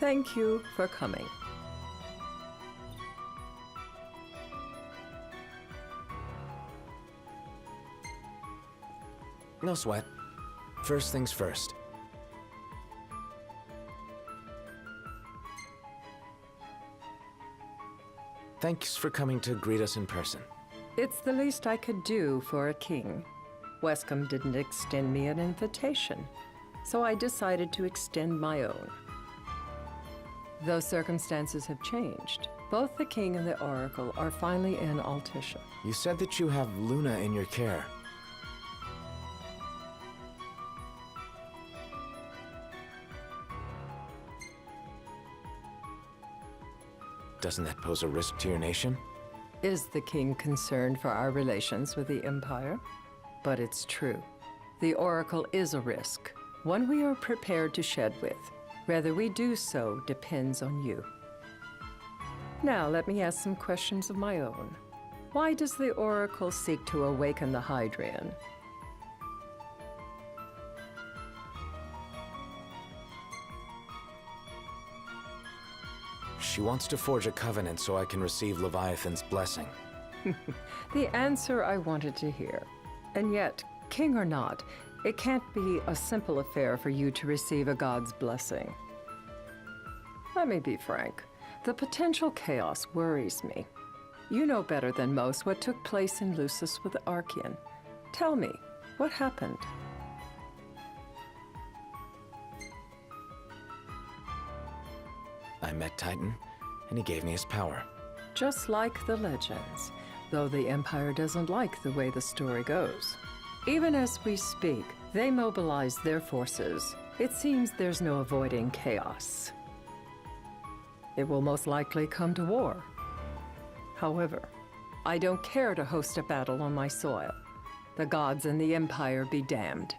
Thank you for coming. No sweat. First things first. Thanks for coming to greet us in person. It's the least I could do for a king. Wescombe didn't extend me an invitation, so I decided to extend my own. Though circumstances have changed, both the king and the oracle are finally in Altissia. You said that you have Luna in your care. Doesn't that pose a risk to your nation? Is the king concerned for our relations with the Empire? But it's true. The oracle is a risk, one we are prepared to shed with. Whether we do so depends on you. Now, let me ask some questions of my own. Why does the oracle seek to awaken the Hydrian? She wants to forge a covenant so I can receive Leviathan's blessing. The answer I wanted to hear. And yet, king or not, it can't be a simple affair for you to receive a god's blessing. Let me be frank. The potential chaos worries me. You know better than most what took place in Lucis with Archean. Tell me, what happened? I met Titan, and he gave me his power. Just like the legends, though the Empire doesn't like the way the story goes. Even as we speak, they mobilize their forces. It seems there's no avoiding chaos. It will most likely come to war. However, I don't care to host a battle on my soil. The gods and the Empire be damned.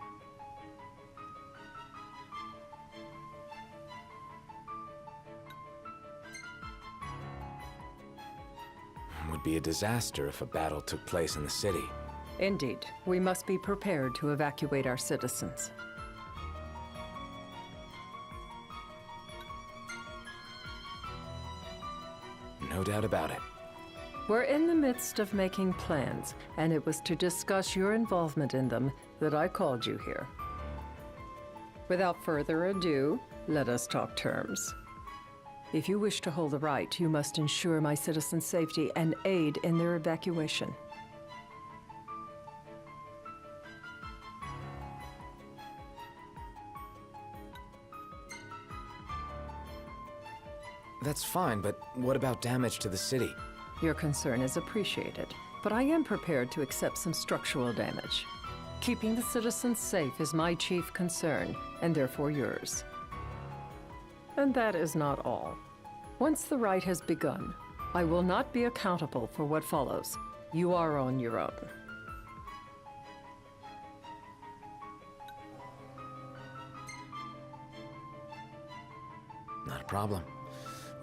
It would be a disaster if a battle took place in the city. Indeed, we must be prepared to evacuate our citizens. No doubt about it. We're in the midst of making plans, and it was to discuss your involvement in them that I called you here. Without further ado, let us talk terms. If you wish to hold the right, you must ensure my citizens' safety and aid in their evacuation. That's fine, but what about damage to the city? Your concern is appreciated, but I am prepared to accept some structural damage. Keeping the citizens safe is my chief concern, and therefore yours. And that is not all. Once the rite has begun, I will not be accountable for what follows. You are on your own. Not a problem.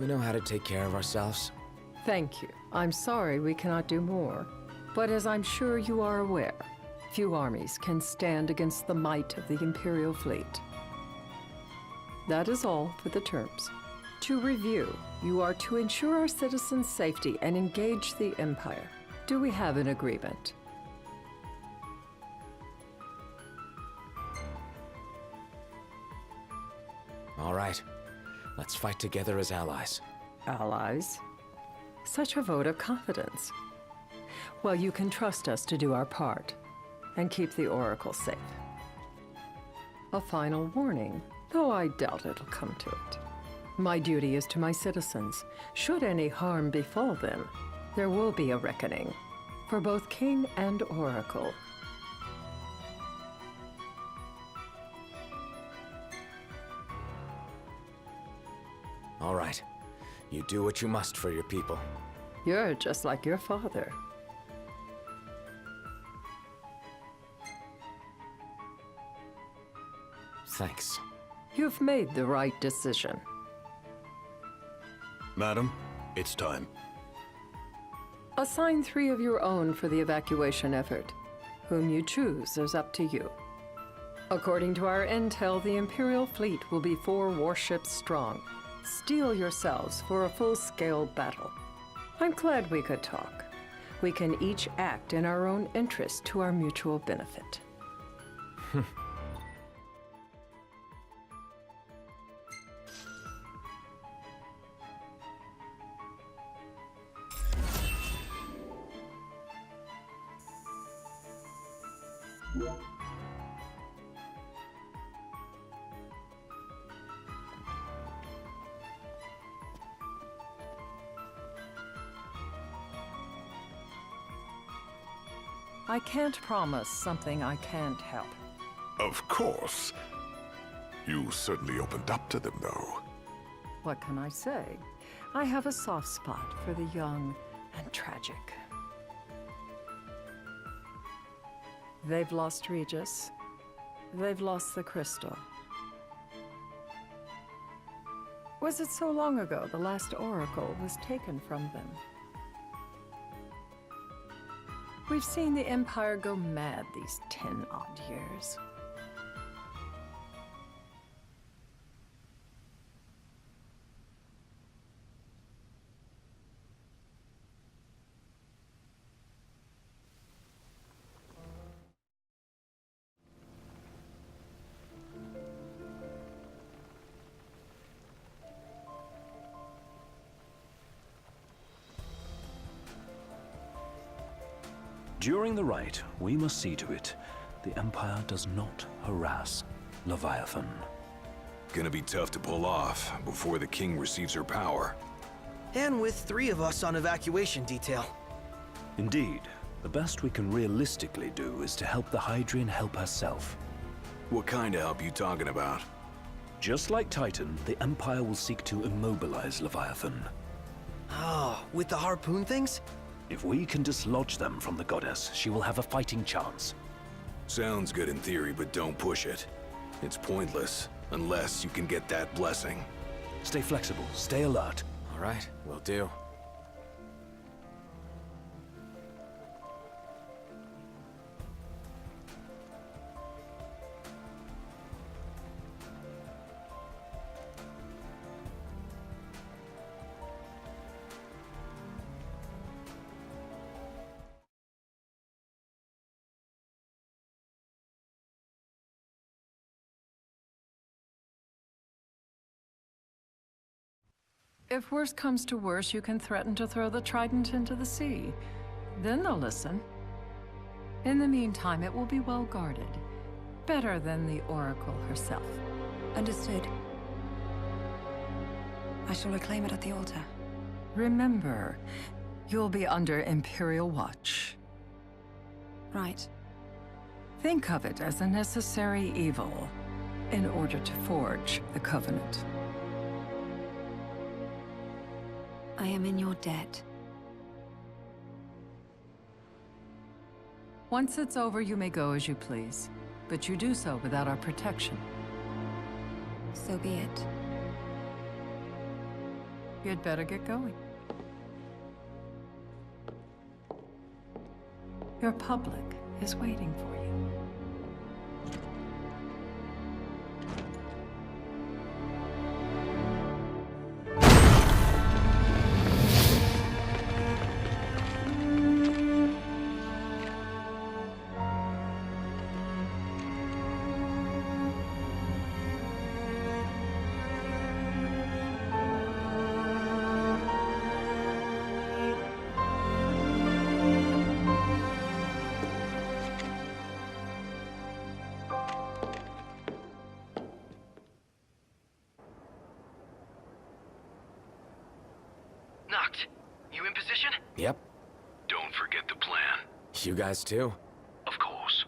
We know how to take care of ourselves. Thank you. I'm sorry we cannot do more. But as I'm sure you are aware, few armies can stand against the might of the Imperial fleet. That is all for the terms. To review, you are to ensure our citizens' safety and engage the Empire. Do we have an agreement? All right. Let's fight together as allies. Allies? Such a vote of confidence. Well, you can trust us to do our part and keep the Oracle safe. A final warning, though I doubt it'll come to it. My duty is to my citizens. Should any harm befall them, there will be a reckoning for both King and Oracle. All right. You do what you must for your people. You're just like your father. Thanks. You've made the right decision. Madam, it's time. Assign 3 of your own for the evacuation effort. Whom you choose is up to you. According to our intel, the Imperial fleet will be 4 warships strong. Steel yourselves for a full-scale battle. I'm glad we could talk. We can each act in our own interest to our mutual benefit. I can't promise something I can't help. Of course. You certainly opened up to them, though. What can I say? I have a soft spot for the young and tragic. They've lost Regis. They've lost the crystal. Was it so long ago the last oracle was taken from them? We've seen the Empire go mad these 10-odd years. During the rite, we must see to it the Empire does not harass Leviathan. Gonna be tough to pull off before the king receives her power. And with 3 of us on evacuation detail. Indeed, the best we can realistically do is to help the Hydrian help herself. What kind of help you talking about? Just like Titan, the Empire will seek to immobilize Leviathan. Oh, with the harpoon things? If we can dislodge them from the goddess, she will have a fighting chance. Sounds good in theory, but don't push it. It's pointless, unless you can get that blessing. Stay flexible, stay alert. All right, will do. If worse comes to worse, you can threaten to throw the trident into the sea. Then they'll listen. In the meantime, it will be well guarded. Better than the Oracle herself. Understood. I shall reclaim it at the altar. Remember, you'll be under Imperial watch. Right. Think of it as a necessary evil in order to forge the Covenant. I am in your debt. Once it's over, you may go as you please. But you do so without our protection. So be it. You'd better get going. Your public is waiting for you. Noct, you in position? Yep. Don't forget the plan. You guys too? Of course.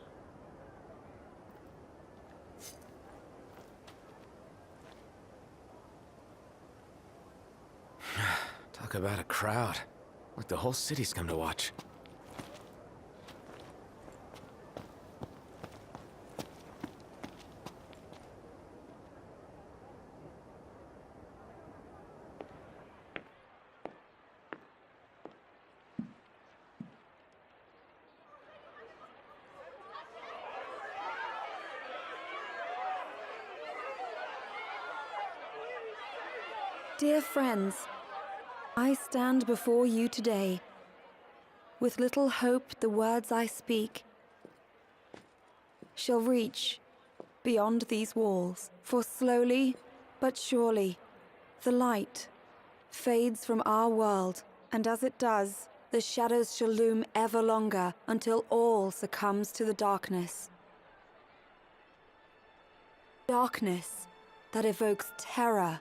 Talk about a crowd. Like the whole city's come to watch. Dear friends, I stand before you today with little hope the words I speak shall reach beyond these walls. For slowly but surely, the light fades from our world, and as it does, the shadows shall loom ever longer until all succumbs to the darkness. Darkness that evokes terror,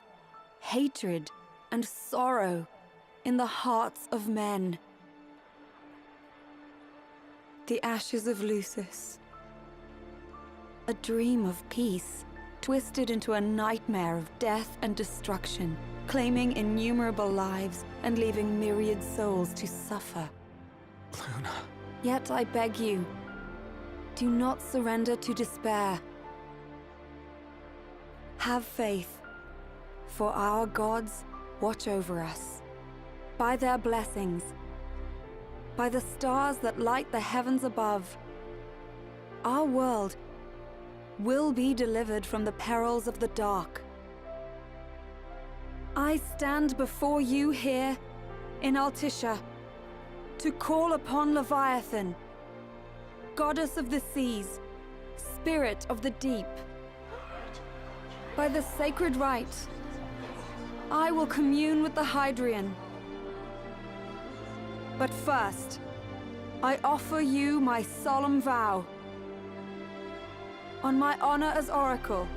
hatred, and sorrow in the hearts of men. The ashes of Lucis. A dream of peace, twisted into a nightmare of death and destruction, claiming innumerable lives and leaving myriad souls to suffer. Luna. Yet I beg you, do not surrender to despair. Have faith, for our gods watch over us. By their blessings, by the stars that light the heavens above, our world will be delivered from the perils of the dark. I stand before you here in Altissia to call upon Leviathan, goddess of the seas, spirit of the deep. By the sacred rite, I will commune with the Hydrian. But first, I offer you my solemn vow. On my honor as Oracle,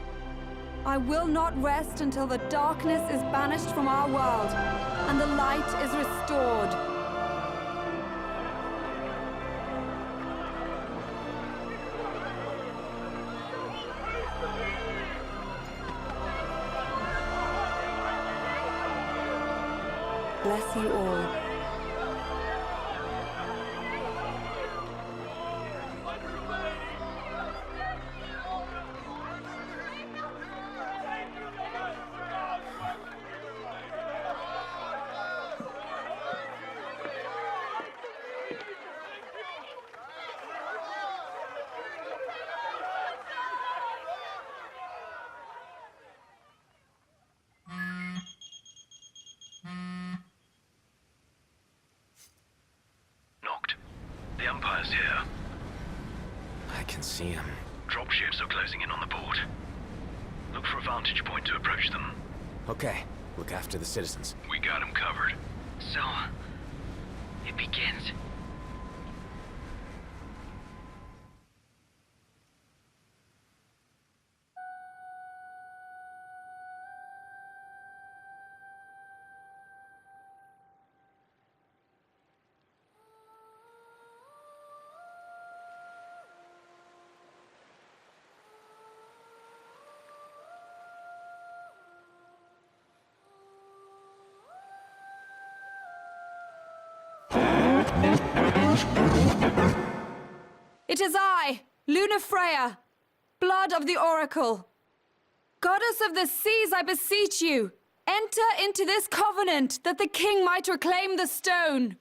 I will not rest until the darkness is banished from our world and the light is restored. Bless you all. The Empire's here. I can see him. Dropships are closing in on the port. Look for a vantage point to approach them. Okay, look after the citizens. We got them covered. So, it begins. It is I, Lunafreya, blood of the Oracle. Goddess of the seas, I beseech you, enter into this covenant that the king might reclaim the stone.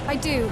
I do.